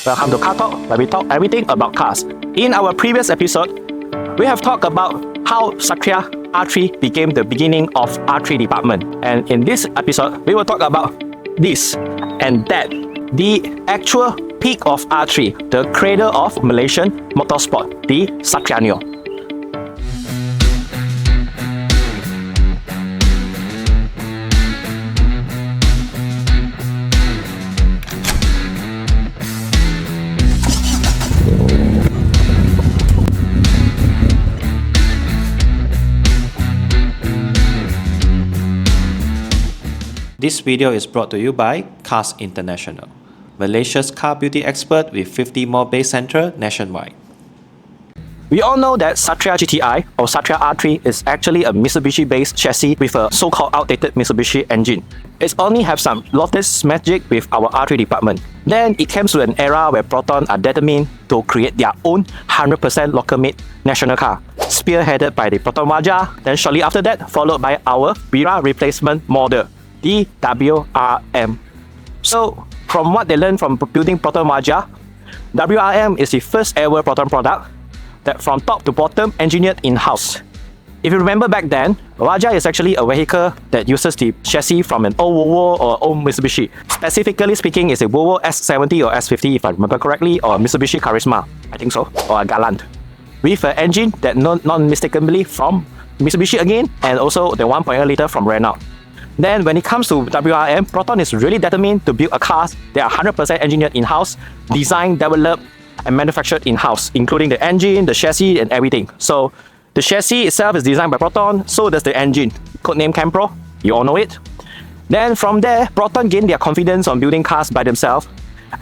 Welcome to CarTok, where we talk everything about cars. In our previous episode, we have talked about how Satria R3 became the beginning of R3 department. And in this episode, we will talk about this and that, the actual peak of R3, the cradle of Malaysian motorsport, the Satria Neo. This video is brought to you by Cars International, Malaysia's car beauty expert with 50 more base centers nationwide. We all know that Satria GTI or Satria R3 is actually a Mitsubishi-based chassis with a so-called outdated Mitsubishi engine. It only has some latest magic with our R3 department. Then it came to an era where Proton are determined to create their own 100% local-made national car, spearheaded by the Proton Wajah, then shortly after that followed by our Wira replacement model, the WRM. So, from what they learned from building Proton Wajah, WRM is the first ever Proton product that from top to bottom engineered in-house. If you remember back then, Wajah is actually a vehicle that uses the chassis from an old Volvo or old Mitsubishi. Specifically speaking, it's a Volvo S70 or S50 if I remember correctly, or Mitsubishi Charisma, I think so, or a Galant, with an engine that non-mistakenly from Mitsubishi again, and also the 1.8 liter from Renault. Then when it comes to WRM, Proton is really determined to build a car that are 100% engineered in-house, designed, developed, and manufactured in-house, including the engine, the chassis, and everything. So the chassis itself is designed by Proton, so does the engine, codename Campro, you all know it. Then from there, Proton gained their confidence on building cars by themselves,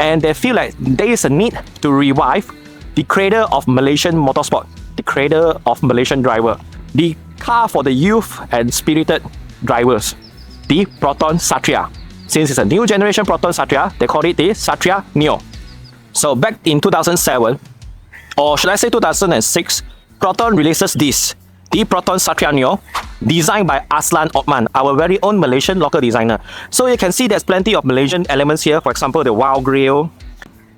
and they feel like there is a need to revive the cradle of Malaysian motorsport, the cradle of Malaysian driver, the car for the youth and spirited drivers, the Proton Satria. Since it's a new generation Proton Satria, they call it the Satria Neo. So back in 2007, or should I say 2006, Proton releases this, the Proton Satria Neo, designed by Aslan Othman, our very own Malaysian local designer. So you can see there's plenty of Malaysian elements here, for example the wow grille,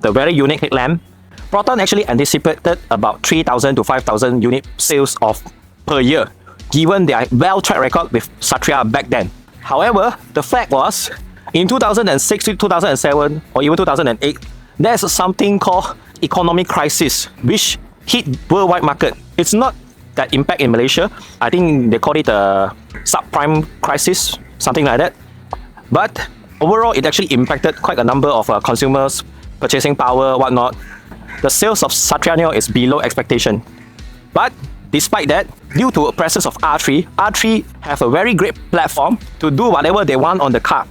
the very unique headlamp. Proton actually anticipated about 3,000 to 5,000 unit sales of per year, given their well-track record with Satria back then. However, the fact was, in 2006 to 2007 or even 2008, there's something called economic crisis which hit worldwide market. It's not that impact in Malaysia. I think they call it a subprime crisis, something like that. But overall, it actually impacted quite a number of consumers, purchasing power, whatnot. The sales of Satria Neo is below expectation. But despite that, due to the presence of R3 have a very great platform to do whatever they want on the car.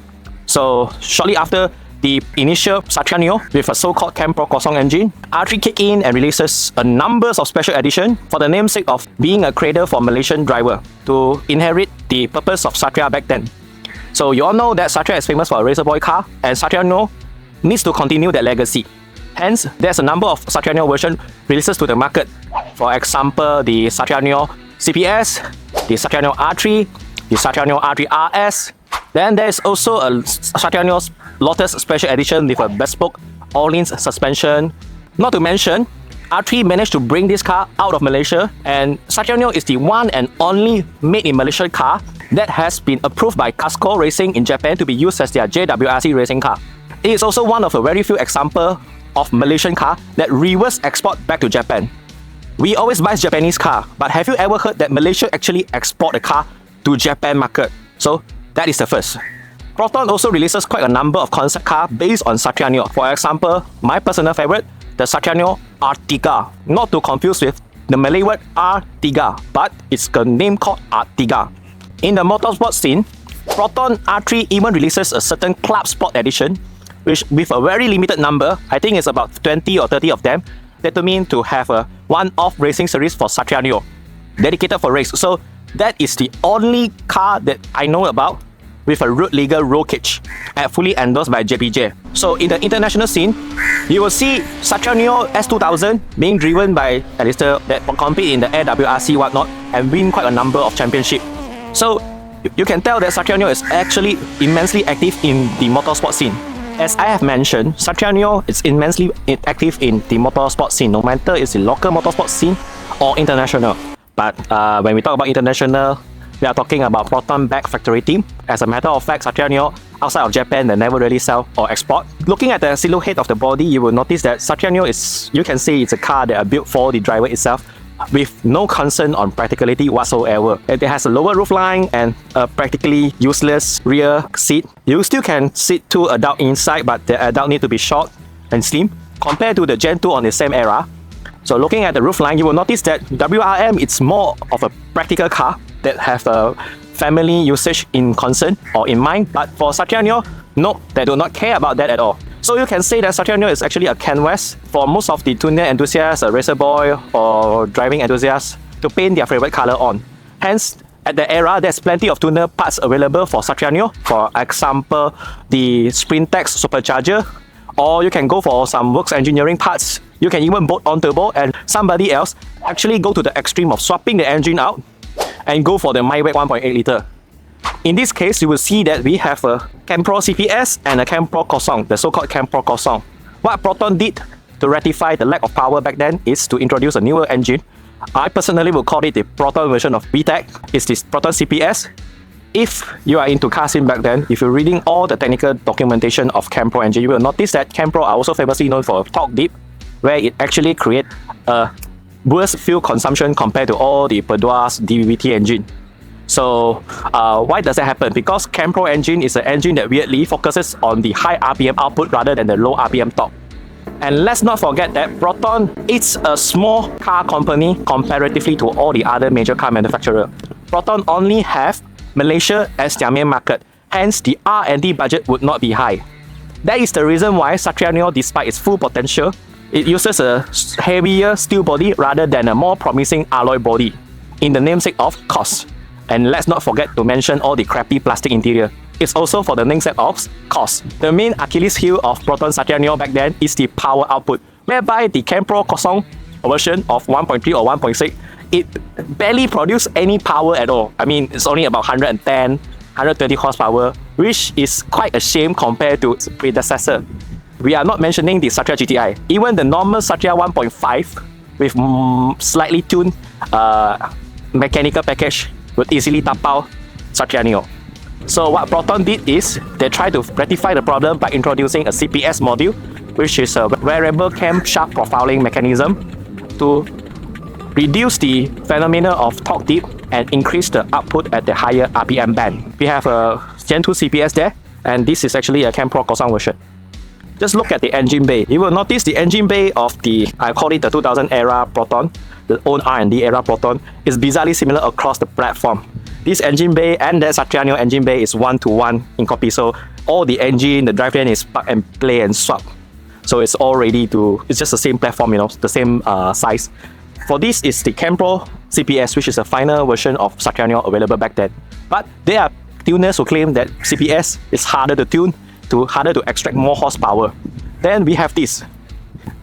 So shortly after the initial Satria Neo with a so-called Campro Kosong engine, R3 kick in and releases a numbers of special edition for the namesake of being a cradle for Malaysian driver to inherit the purpose of Satria back then. So you all know that Satria is famous for a racer boy car, and Satria Neo needs to continue that legacy. Hence, there's a number of Satria Neo version releases to the market. For example, the Satria Neo CPS, the Satria Neo R3, the Satria Neo R3 RS. Then there's also a Satria Neo Lotus Special Edition with a bespoke all-in suspension. Not to mention, R3 managed to bring this car out of Malaysia, and Satria Neo is the one and only made in Malaysia car that has been approved by Casco Racing in Japan to be used as their JWRC racing car. It is also one of a very few examples of Malaysian car that reverse export back to Japan. We always buy Japanese car, but have you ever heard that Malaysia actually export a car to Japan market? So that is the first. Proton also releases quite a number of concept car based on Satria Neo. For example, my personal favorite, the Satria Neo Artiga. Not to confuse with the Malay word Artiga, but it's the name called Artiga. In the motorsport scene, Proton R3 even releases a certain Club Sport edition, which with a very limited number, I think it's about 20 or 30 of them, determined to have a one-off racing series for Satria Neo, dedicated for race. So that is the only car that I know about with a road legal roll cage, fully endorsed by JPJ. So in the international scene, you will see Satria Neo S2000 being driven by Alistair that compete in the AWRC whatnot and win quite a number of championships. So you can tell that Satria Neo is actually immensely active in the motorsport scene. As I have mentioned, Satria Neo is immensely active in the motorsport scene, no matter it's the local motorsport scene or international. But when we talk about international, we are talking about Proton back factory team. As a matter of fact, Satria Neo outside of Japan, they never really sell or export. Looking at the silhouette of the body, you will notice that Satria Neo is, you can say it's a car that are built for the driver itself, with no concern on practicality whatsoever. It has a lower roofline and a practically useless rear seat. You still can sit 2 adults inside, but the adult need to be short and slim compared to the Gen 2 on the same era. So looking at the roofline, you will notice that WRM it's more of a practical car that have a family usage in concern or in mind, but for Satria Neo, no, they do not care about that at all. So you can say that Satria Neo is actually a canvas for most of the tuner enthusiasts, racer boy or driving enthusiasts to paint their favorite color on. Hence, at the era, there's plenty of tuner parts available for Satria Neo. For example, the Sprintex supercharger, or you can go for some works engineering parts. You can even bolt on turbo, and somebody else actually go to the extreme of swapping the engine out and go for the MyWake 1.8 liter. In this case, you will see that we have a CamPro CPS and a CamPro Kosong, the so-called CamPro Kosong. What Proton did to rectify the lack of power back then is to introduce a newer engine. I personally will call it the Proton version of VTEC. It's this Proton CPS. If you are into car scene back then, if you're reading all the technical documentation of CamPro engine, you will notice that CamPro are also famously known for a torque dip, where it actually creates a worse fuel consumption compared to all the Peugeot's DVT engine. So why does that happen? Because CamPro engine is an engine that weirdly focuses on the high RPM output rather than the low RPM torque. And let's not forget that Proton is a small car company comparatively to all the other major car manufacturers. Proton only have Malaysia as their main market, hence the R&D budget would not be high. That is the reason why Satria Neo, despite its full potential, it uses a heavier steel body rather than a more promising alloy body, in the namesake of cost. And let's not forget to mention all the crappy plastic interior. It's also for the namesake of cost. The main Achilles heel of Proton Satria Neo back then is the power output, whereby the CamPro Kosong version of 1.3 or 1.6, it barely produces any power at all. I mean, it's only about 110, 120 horsepower, which is quite a shame compared to its predecessor. We are not mentioning the Satria GTI. Even the normal Satria 1.5 with slightly tuned mechanical package would easily tap out Satria Neo. So what Proton did is they tried to rectify the problem by introducing a CPS module, which is a variable camshaft profiling mechanism to reduce the phenomenon of torque dip and increase the output at the higher RPM band. We have a Gen 2 CPS there, and this is actually a CamPro Kosong version. Just look at the engine bay. You will notice the engine bay of the, I call it the 2000 era Proton, the old R&D era Proton, is bizarrely similar across the platform. This engine bay and the Satria Neo engine bay is 1-to-1 in copy, so all the engine, the drivetrain is plug and play and swap. So it's all ready to, it's just the same platform, you know, the same size. For this is the CamPro CPS, which is a final version of Satria Neo available back then. But there are tuners who claim that CPS is harder to tune, harder to extract more horsepower. Then we have this,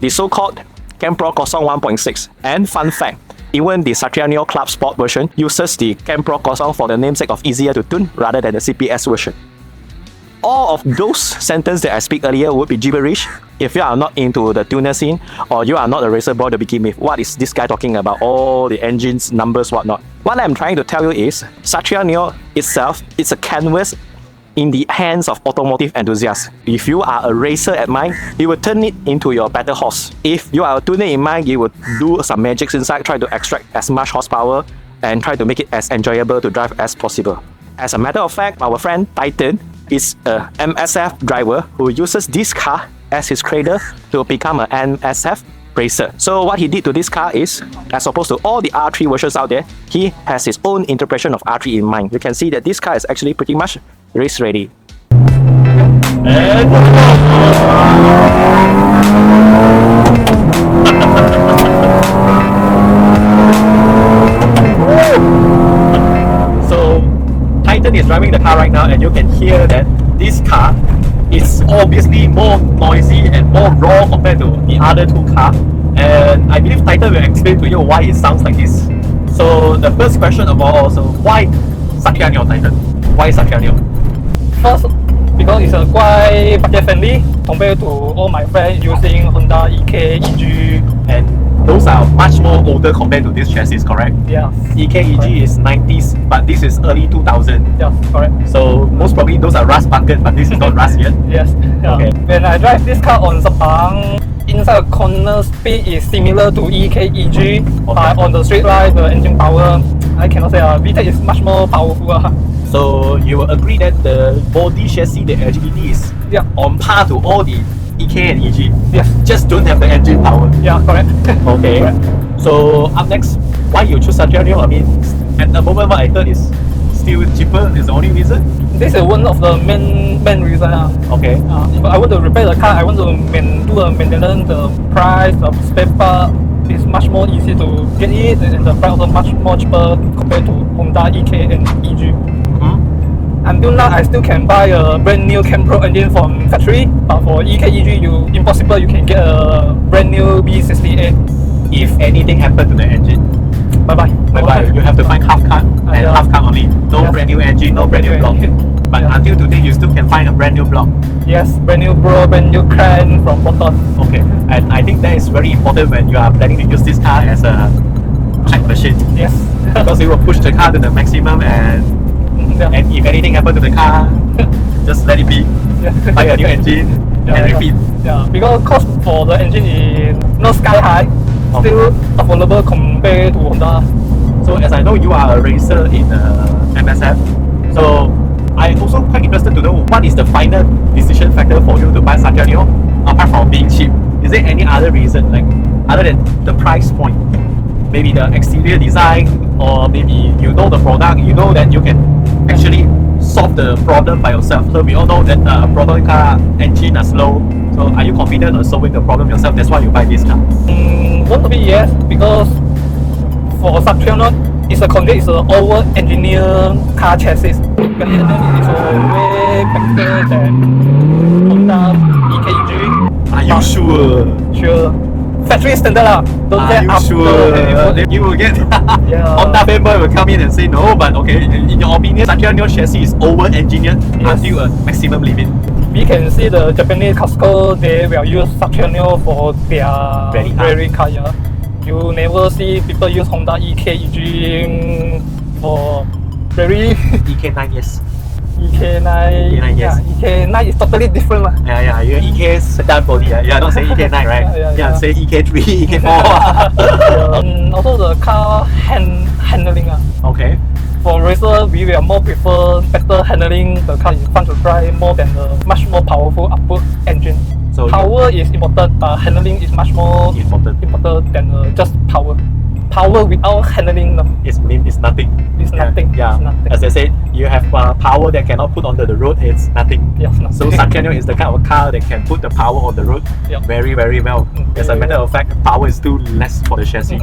the so-called CamPro Kosong 1.6. And fun fact, even the Satria Neo Club Sport version uses the CamPro Kosong for the namesake of easier to tune rather than the CPS version. All of those sentences that I speak earlier would be gibberish if you are not into the tuner scene or you are not a racer boy to begin with. What is this guy talking about? All the engines, numbers, whatnot. What I'm trying to tell you is Satria Neo itself is a canvas in the hands of automotive enthusiasts. If you are a racer at mind, you will turn it into your battle horse. If you are a tuner in mind, you will do some magics inside, try to extract as much horsepower and try to make it as enjoyable to drive as possible. As a matter of fact, our friend Titan is a MSF driver who uses this car as his cradle to become an MSF racer. So what he did to this car is, as opposed to all the R3 versions out there, he has his own interpretation of R3 in mind. You can see that this car is actually pretty much race ready. So Titan is driving the car right now, and you can hear that this car is obviously more noisy and more raw compared to the other two cars. And I believe Titan will explain to you why it sounds like this. So the first question of all, so why Satria Neo, Titan? Why Satria Neo? First, because it's quite budget friendly compared to all my friends using Honda EK, EG. And those are much more older compared to this chassis, correct? Yes. EKEG correct. is 90s, but this is early 2000. Yes, correct. So most probably those are rust bucket, but this is not rust yet. Yes. Okay. When I drive this car on Sepang, inside corner speed is similar to EKEG, but on the straight line, the engine power, I cannot say. VTEC is much more powerful. So you will agree that the body chassis, the agility is on par to all the EK and EG. Yes. Just don't have the engine power. Yeah, correct. Okay. Correct. So up next, why you choose Satria Neo? I mean, at the moment what I heard is still cheaper is the only reason. This is one of the main reason. Okay. If I want to repair the car, I want to do a maintenance, the price of spare part is much more easy to get it, and the price also much more cheaper compared to Honda EK and EG. Until now, I still can buy a brand new Pro engine from factory, but for EKEG, impossible. You can get a brand new B68. If anything happened to the engine, Bye bye. you have to find half cut and half cut only. No brand new engine, no brand new block. But until today, you still can find a brand new block. Yes, brand new bro, brand new crank from Proton. Okay, and I think that is very important when you are planning to use this car as a track machine. Yes. Because it will push the car to the maximum, and if anything happens to the car, just let it be. Buy a new engine and repeat. Yeah, because cost for the engine is not sky high, still affordable compared to Honda. So as I know you are a racer in MSF, so I'm also quite interested to know what is the final decision factor for you to buy Satria Neo, apart from being cheap. Is there any other reason, like other than the price point? Maybe the exterior design, or maybe you know the product, you know that you can actually solve the problem by yourself. So we all know that Proton car engine are slow. So are you confident on solving the problem yourself? That's why you buy this car. One of it, yes, because for Satria Neo, it's an over-engineered car chassis. The engine is way better than Honda EKG. Are you sure? Sure. Factory standard Don't Are get you after sure? Then you will get Honda fanboy will come in and say no, but okay, in your opinion, Satria Neo chassis is over-engineered until a maximum limit. We can see the Japanese Costco, they will use Satria Neo for their rally car. You never see people use Honda EKG for very EK9, yes. EK9, yes. EK9 is totally different. Yeah, you EK sedan body. Yeah, don't say EK9, right? Yeah, say EK3, EK4. Also the car handling. Okay. For racer, we will more prefer better handling. The car is fun to drive more than the much more powerful output engine. So power is important, but handling is much more important than just power. Power without handling it's nothing. It's nothing. Yeah. It's nothing. As I said, you have power that cannot put onto the road. It's nothing. Yes, nothing. So Satria Neo is the kind of car that can put the power on the road very, very well. As a matter of fact, power is still less for the chassis.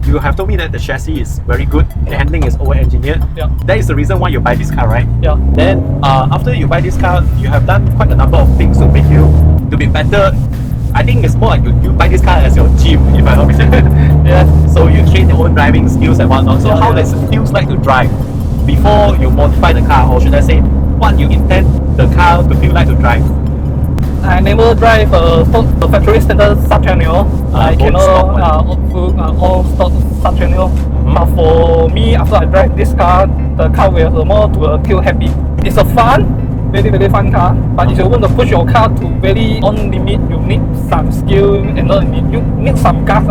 You have told me that the chassis is very good. The handling is over-engineered. That is the reason why you buy this car, right? Yeah. Then after you buy this car, you have done quite a number of things to make you to be better. I think it's more like you buy this car as your gym, if I'm not mistaken. Yeah. So you train your own driving skills and whatnot. So how does it feels like to drive before you modify the car, or should I say, what you intend the car to feel like to drive? I never drive a factory standard Satria Neo. I cannot all stock Satria Neo. But for me, after I drive this car, the car will more to feel happy. It's a very fun car. But if you want to push your car to very on limit, you need some skill and you need some gas.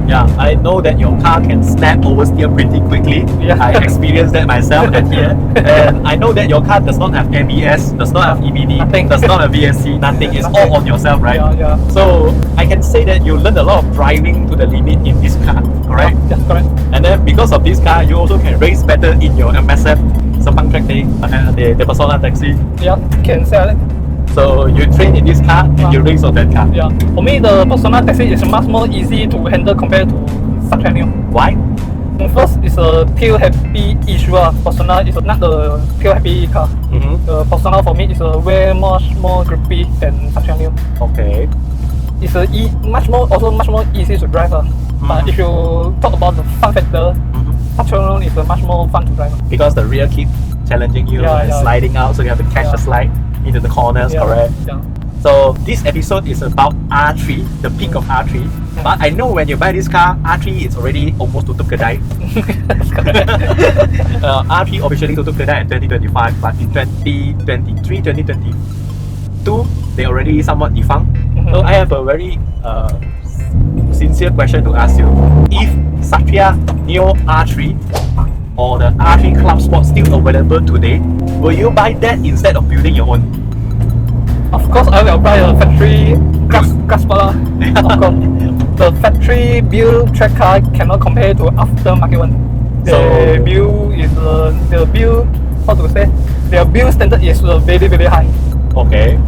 Yeah, I know that your car can snap oversteer pretty quickly. I experienced that myself at here. And I know that your car does not have ABS, does not have EBD, does not have VSC, nothing. It's all on yourself, right? Yeah. So I can say that you learned a lot of driving to the limit in this car, correct? Yes, correct. And then because of this car, you also can race better in your MSF Sepang track day, the Persona taxi. Yeah, can sell it. So you train in this car and you race on that car. Yeah. For me, the Persona taxi is much more easy to handle compared to Satria Neo. Why? First, it's a tail happy issue. Persona is not the tail happy car. The Persona for me is a way much more grippy than Satria Neo. Okay. It's much more easy to drive. But if you talk about the fun factor, Satria Neo is much more fun to drive. Because the rear keep challenging you and sliding out, so you have to catch the slide. into the corners, Yeah. correct? Yeah. So this episode is about R3, the peak of R3. But I know when you buy this car, R3 is already almost tutup kedai. R3 officially tutup kedai in 2025, but in 2023, 2022, they already somewhat defunct. So I have a very sincere question to ask you. If Satria Neo R3 or the R3 Club Sport still available today, will you buy that instead of building your own? Of course, I will buy a factory gas spot. Of course, the factory build track car cannot compare to aftermarket one. The build is the build, how to say, their build standard is very very high. Okay.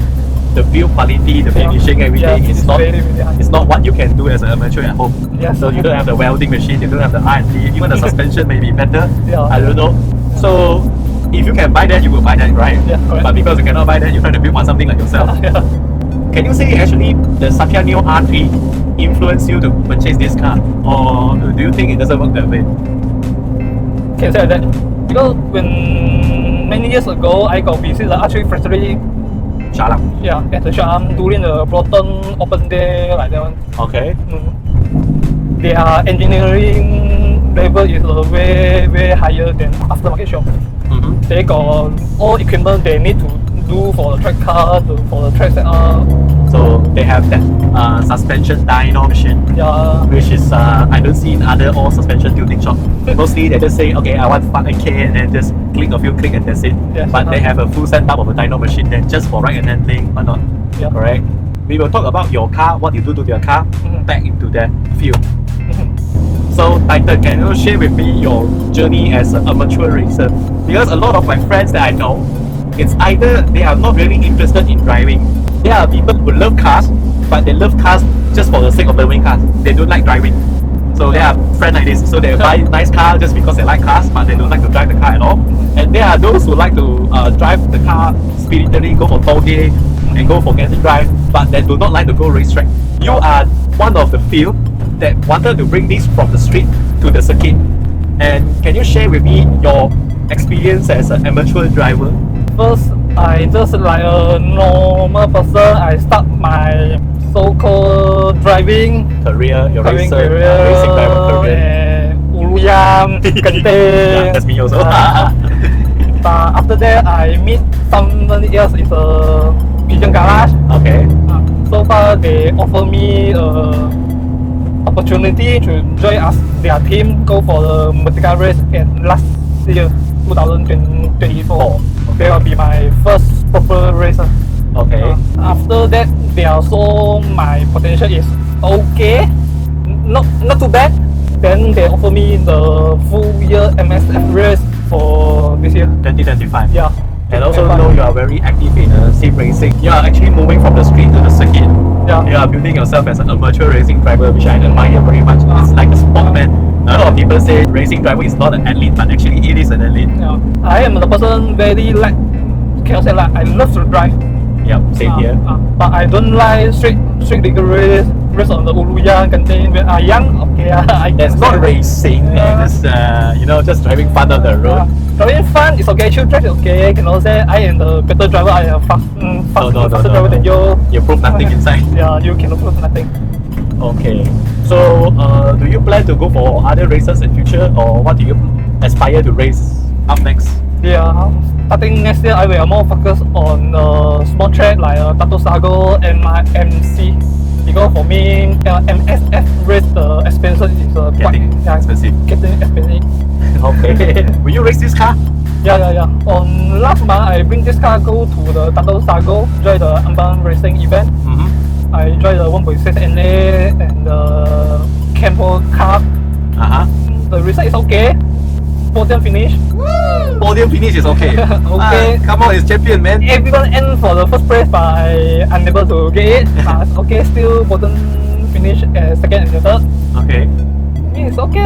The build quality, the finishing, everything is not very, very high. it's not what you can do as an amateur at home. Yes. So you don't have the welding machine, you don't have the R&D, even the suspension may be better. Yeah. I don't know. So if you can buy that, you will buy that, right? Yeah, correct. But because you cannot buy that, you try to build one something like yourself. Yeah. Can you say actually the Satria Neo R3 influenced you to purchase this car, or do you think it doesn't work that way? Can say that because when many years ago I got visit the archery factory, Shalam. yeah, at the shop during the Proton open day like that one. Okay. Their engineering level is way higher than aftermarket shop. They got all equipment they need to do for the track car, for the track setup. So they have that suspension dyno machine, Yeah, which is I don't see in other all suspension tuning shop. Mostly they just say, okay, I want 5K and then just click a few click and that's it. Yes, But they have a full setup of a dyno machine there just for ride and handling, or not? Yeah. Correct. We will talk about your car, what you do to your car, back into that field. So Titan, can you share with me your journey as an amateur racer? Because a lot of my friends that I know, it's either they are not really interested in driving. There are people who love cars, but they love cars just for the sake of loving cars. They don't like driving. So there are friends like this. So they buy nice car just because they like cars, but they don't like to drive the car at all. And there are those who like to drive the car spiritually, go for toll day and go for getting drive, but they do not like to go racetrack. You are one of the few that wanted to bring this from the street to the circuit. And can you share with me your experience as an amateur driver? first I just like a normal person. I start my so-called driving Your driving racing driver career. Uluyam, Genting. Yeah, that's me also. But after that, I meet somebody else in a pigeon garage. Okay. So far, they offer me opportunity to join us their team, go for the Merdeka race in last year, 2024. They will be my first proper racer. Okay. After that, they also my potential is okay, not too bad. Then they offer me the full year MSF race for this year. 2025. Yeah. And also know you are very active in sim racing. You are actually moving from the street to the circuit. Yeah. You are building yourself as an amateur racing driver, which I admire very much. It's like a sportman. A lot of people say racing driver is not an athlete, but actually it is an athlete. Yeah. I am the person very like, can I say like, I love to drive. Yep, same here. But I don't like street legal race on the Uluyan Genting. When I'm young, okay, I That's can not say- racing, just just driving fun on the road. Driving fun is okay, chill drive is okay. Can also say I am the better driver. I am faster driver than you. You prove nothing inside. Yeah, you cannot prove nothing. Okay. So, do you plan to go for other races in future, or what do you aspire to race up next? Yeah, starting next year, I will more focus on small track like Tato Sago and my MC. Because for me, MSF race the expenses is Getting expensive. Getting expensive. Okay. Will you race this car? Yeah. On last month, I bring this car go to the Tato Sago, join the Ambang racing event. I joined the 1.6 NA and the Campo Cup. The result is okay. Podium finish. Podium finish is okay. Okay. Come on, it's champion, man. Everyone end for the first place, but I unable to get it. But okay, still podium finish second and third. Okay. It's okay.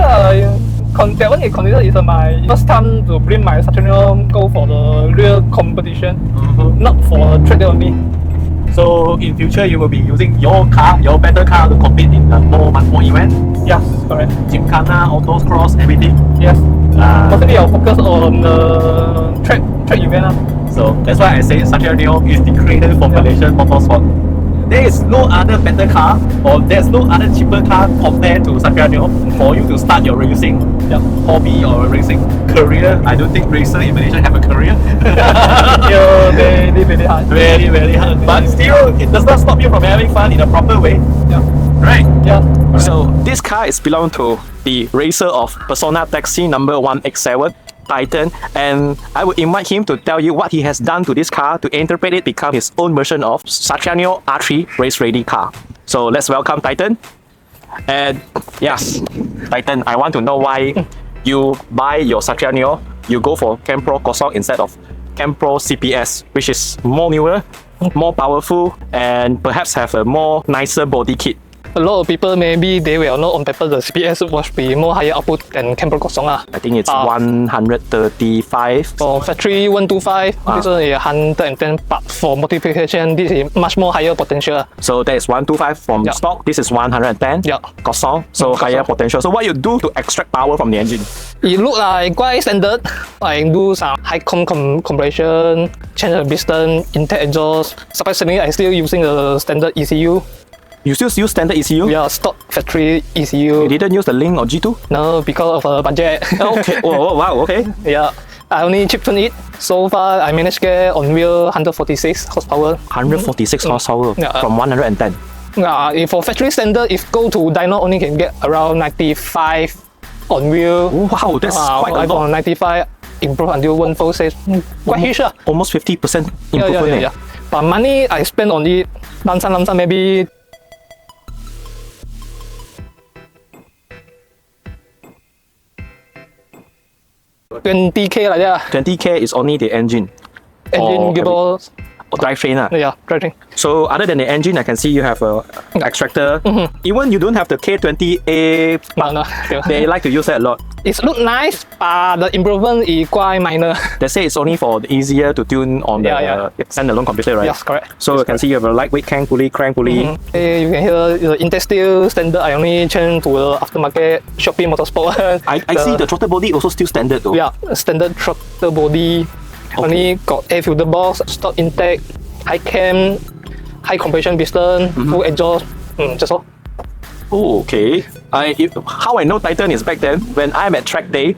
That one is considered is my first time to bring my Satria Neo go for the real competition, not for track day only. So in future, you will be using your car, your better car, to compete in much more events. Yes, correct. Gymkhana, autos cross, everything. Yes. Mostly I'll focus on the track event. So that's why I say Satria Neo is the cradle for Malaysian motorsport. There is no other better car or there's no other cheaper car compared to Satria Neo for you to start your racing hobby or racing career. I don't think racer in Malaysia have a career. Yeah, very hard. Very, very hard. But still, it does not stop you from having fun in a proper way. Yeah. Right? Yeah. So this car is belong to the racer of Persona Taxi number 1X7 Titan, and I would invite him to tell you what he has done to this car to interpret it become his own version of Satria Neo R3 race ready car. So let's welcome Titan. And yes, Titan, I want to know why you buy your Satria Neo, you go for Campro Kosong instead of Campro CPS, which is more newer, more powerful, and perhaps have a more nicer body kit. A lot of people maybe they will know on paper the CPS will be more higher output than Campro Kosong. I think it's 135. For factory 125, this one is 110, but for modification, this is much more higher potential. So that is 125 from stock. This is 110. Yeah. Kosong, so higher potential. So what you do to extract power from the engine? It look like quite standard. I do some high compression, change the piston, intake exhaust. Surprisingly, I still using the standard ECU. You still use standard ECU? Yeah, stock factory ECU. You didn't use the Link or G2? No, because of budget. Okay. Oh, wow, okay. Yeah, I only chip tune it. So far, I managed to get on wheel 146 horsepower. 146 horsepower from 110. If for factory standard, if go to dyno, only can get around 95 on wheel. Wow, that's quite a lot. 95, improve until 146. Quite huge. Almost 50% improvement. Yeah. But money I spend on it, lump sum maybe 20k like that. 20k is only the engine. Engine, gearbox, drivetrain. yeah, drivetrain. So other than the engine, I can see you have a extractor. Even you don't have the K20A, but No, they like to use that a lot. it look nice, but the improvement is quite minor. They say it's only for easier to tune on the standalone computer, right? Yes, correct. So you can see you have a lightweight crank pulley. You can hear the intake steel standard. I only change to the aftermarket Shopee Motorsport. I see the throttle body also still standard though. Yeah, standard throttle body. Only got air filter box, stock intake, high cam, high compression piston, full exhaust. Just all. Oh, okay. How I know Titan is back then, when I'm at track day,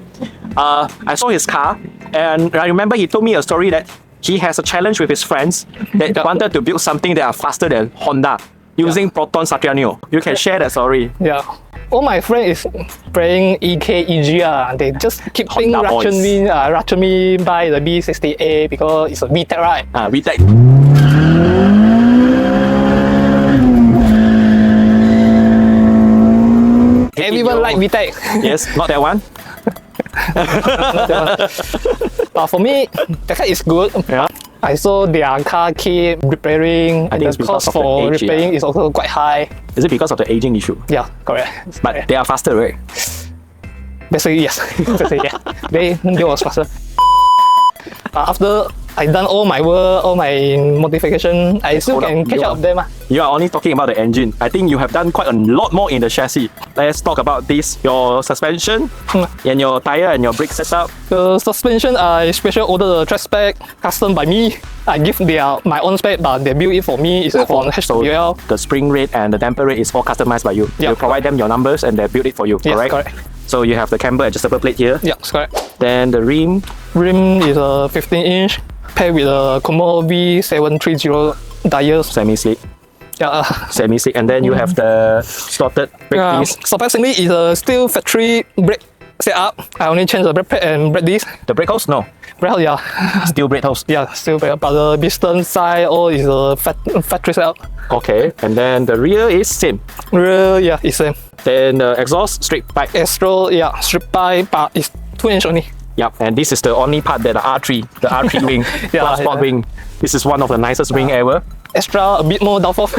I saw his car, and I remember he told me a story that he has a challenge with his friends that wanted to build something that are faster than Honda using Proton Satria Neo. You can share that story. Yeah. All my friends is playing EG. They just keep rushing me by the B60A because it's a VTEC, right? VTEC. Everyone like VTEC. Yes, not that one. But for me, the car is good. Yeah. I saw their car keep repairing. I think it's the because cost of the for age, repairing is also quite high. Is it because of the aging issue? Yeah, correct. But they are faster, right? Basically, yes. Basically, yeah. They was faster. After I done all my work, all my modification, I still can catch up with them. You are only talking about the engine. I think you have done quite a lot more in the chassis. Let's talk about this. Your suspension and your tire and your brake setup. The suspension, I special order the track spec, custom by me. I give my own spec, but they build it for me. It's from HWL. The spring rate and the damper rate is all customized by you. Yeah, you provide them your numbers and they build it for you, Yes, correct? correct. So you have the camber adjustable plate here. Yeah, that's correct. Then the rim. Rim is a 15-inch, paired with a Como V730 tires. Semi-slick. Yeah. Semi-slick. And then you have the slotted brake disc. Surprisingly, it's a still factory brake setup. I only changed the brake pad and brake disc. The brake hose? No. Brake, yeah. Still brake hose. Yeah, still brake. But the piston side all is a factory setup. Okay. And then the rear is same. Rear, yeah, it's same. Then the exhaust straight pipe. Astro, yeah, strip pipe, but it's 2-inch only. Yep, and this is the only part that the R3 wing, Yeah, sport wing. This is one of the nicest wing ever. Extra, a bit more downforce.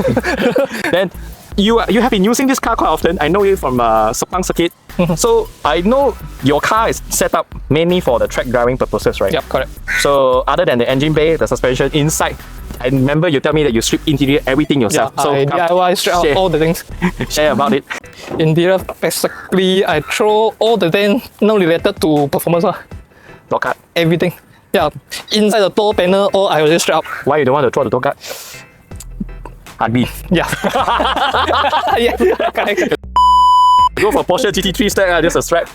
Then you have been using this car quite often. I know you from Sepang circuit. So I know your car is set up mainly for the track driving purposes, right? Yep, correct. So other than the engine bay, the suspension inside, I remember you tell me that you strip interior everything yourself. Yeah, So I DIY straight out all the things. Share about it. Interior, basically, I throw all the things not related to performance. Lockout. Everything. Yeah, inside the door panel, all I already straight up. Why you don't want to throw the door guard? Ugly. Yeah. Yeah, correct. Go for Porsche GT3 stack, just a strap.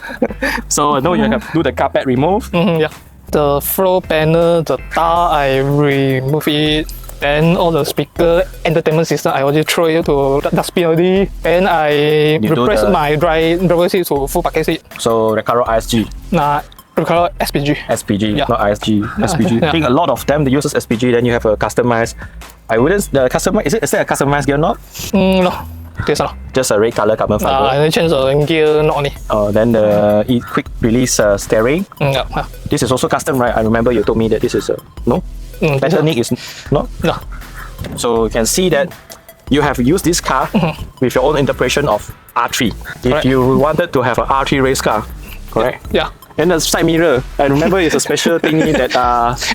So now you have to do the carpet remove. Yeah. The floor panel, the tar, I remove it. Then all the speaker, entertainment system, I already throw it to the dustbin already. And I replace my driver seat to full bucket seat. So Recaro ISG. Nah, Recaro SPG. SPG, Yeah. not ISG. SPG. Yeah. I think a lot of them they use SPG. Then you have a customized. I wouldn't the customize. Is there a customized gear knob? No, this not. Just a red color carbon fiber. I change the gear knob only. Then the quick release steering. Yeah. This is also custom, right? I remember you told me that this is no. Better nick is not. No. So you can see that you have used this car with your own interpretation of R3. If you wanted to have an R3 race car, correct? Yeah. And the side mirror, I remember it's a special thingy that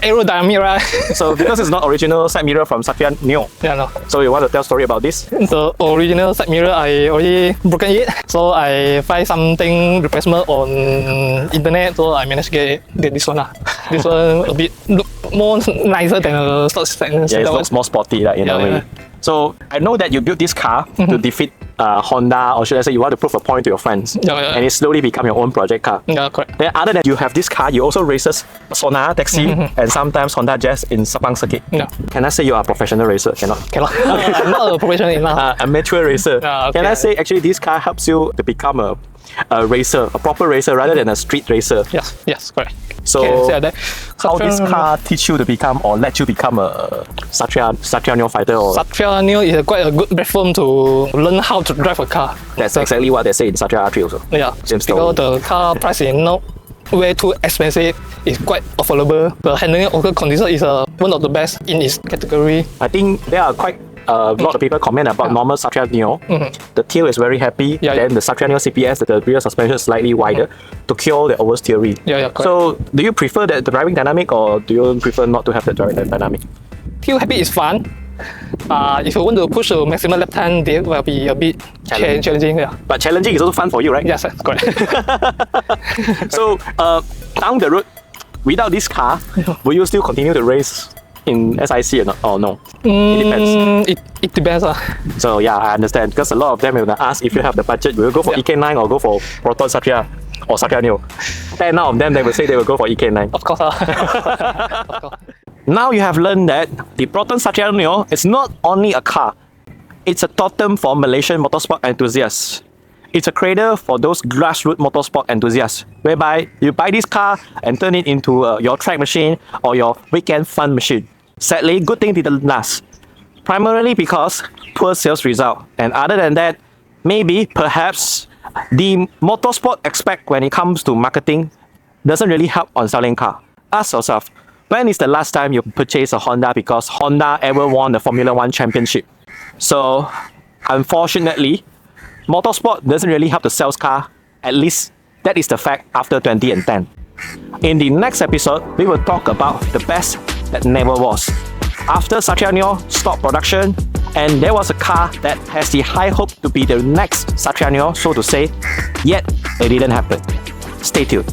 Aerodynamic, right? so because it's not original side mirror from Satria Neo. Yeah, no. So you want to tell story about this? The original side mirror, I already broken it. So I find something replacement on internet. So I managed to get this one. This one a bit look more nicer than a stock side. Yeah, it looks more sporty in a way. Yeah. So I know that you built this car to defeat Honda, or should I say you want to prove a point to your friends. Yeah. And it slowly become your own project car. Yeah, correct. Then other than you have this car, you also races Sona, Taxi, and sometimes Honda Jazz in Sepang circuit. Yeah. Can I say you are a professional racer? Cannot. I'm not a professional enough. Amateur racer. Yeah, okay. Can I say actually this car helps you to become a racer, a proper racer rather than a street racer? Yes, correct. So Can say that. how this car teach you to become or let you become a Satria Neo fighter? Or Satria Neo is quite a good platform to learn how to drive a car. that's exactly what they say in Satria R3 also. Yeah, Same story. because the car price is not way too expensive. It's quite affordable. The handling of the condition is one of the best in its category. I think there are quite a lot of people comment about normal Satria Neo. The tail is very happy. Yeah, then the Satria Neo CPS, the rear suspension is slightly wider to cure the oversteering. Yeah, correct. So do you prefer the driving dynamic or do you prefer not to have the driving dynamic? Feel happy is fun. If you want to push the maximum left hand, it will be a bit challenging. Yeah. But challenging is also fun for you, right? Yes, correct. So down the road, without this car, will you still continue to race in SIC or, not? Or no? It depends. It depends. So yeah, I understand because a lot of them will ask if you have the budget, will you go for EK9 or go for Proton Satria or Satria Neo? 10 out of them they will say they will go for EK9. Of course. Of course. Now you have learned that the Proton Satria Neo is not only a car, it's a totem for Malaysian motorsport enthusiasts. It's a cradle for those grassroots motorsport enthusiasts, whereby you buy this car and turn it into your track machine or your weekend fun machine. Sadly, good thing didn't last. Primarily because poor sales result. And other than that, maybe, perhaps, the motorsport aspect when it comes to marketing doesn't really help on selling car. Ask yourself, when is the last time you purchased a Honda because Honda ever won the Formula 1 championship? So, unfortunately, motorsport doesn't really help the sales car. At least, that is the fact after 2010. In the next episode, we will talk about the best that never was. After Satria Neo stopped production, and there was a car that has the high hope to be the next Satria Neo, so to say, yet it didn't happen. Stay tuned.